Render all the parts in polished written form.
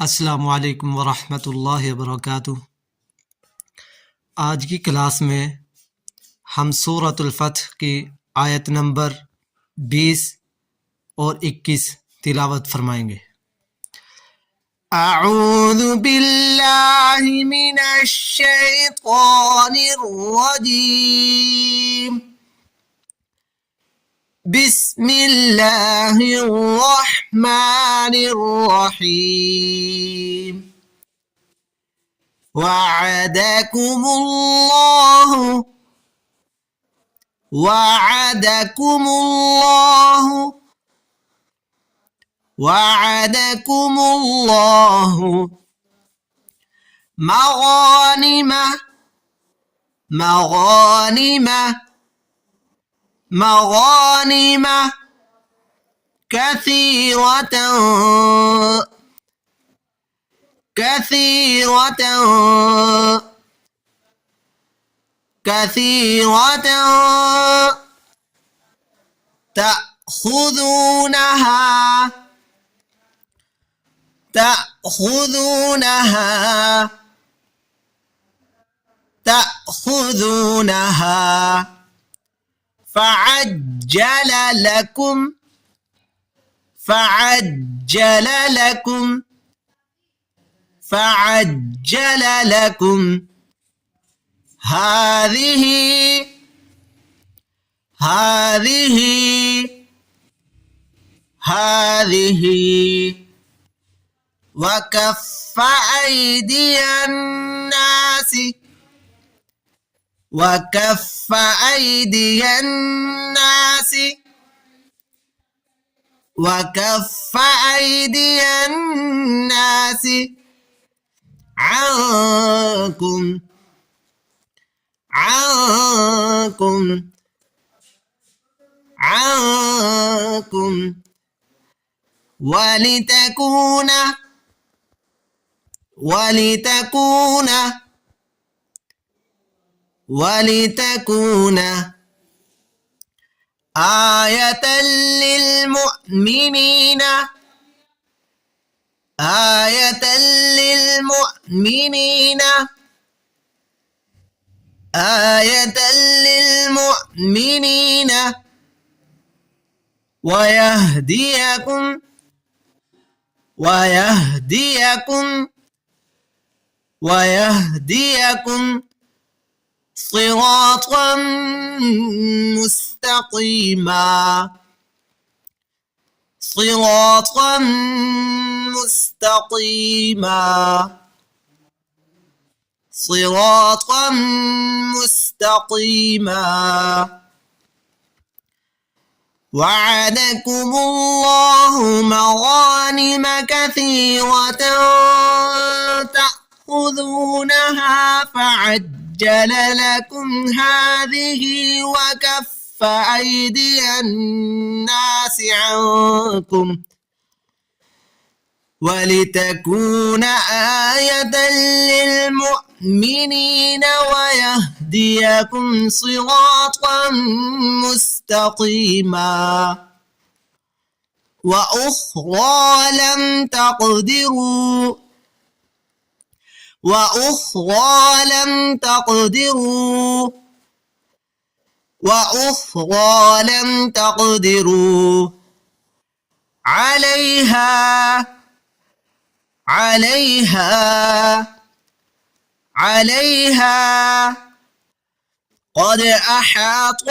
अस्सलामु अलैकुम वरहमतुल्लाहि वबरकातुह। आज की क्लास में हम सूरतुल फतह की आयत नंबर 20 और 21 तिलावत फरमाएंगे। अऊज़ु बिल्लाहि मिनश शैतानिर रजीम। बिस्मिल्लाहिर रहमानिर रहीम। वअदकुमुल्लाहु मगानिम كثيرة تأخذونها فعجل لكم هذه وكف أيدي الناس عنكم ولتكون آية للمؤمنين ويهديكم صراطا مستقيما وعدكم الله مغانم كثيرة تأخذونها فعجل لكم هذه وكف أيدي الناس عنكم ولتكون آية للمؤمنين ويهديكم صراطا مستقيما وأخرى لم تقدروا عليها قد أحاط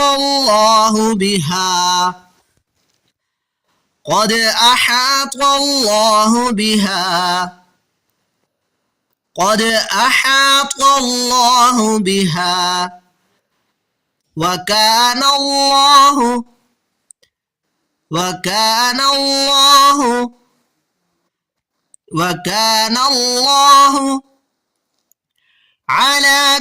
الله بها وكان الله على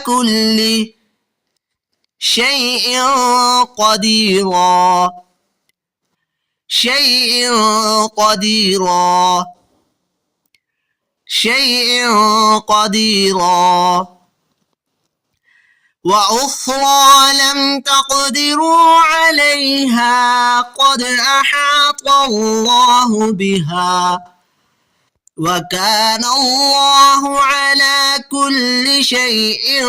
كل شيء قديرا وأخرى لم تقدروا عليها قد أحاط الله بها وكان الله على كل شيء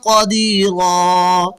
قديرا.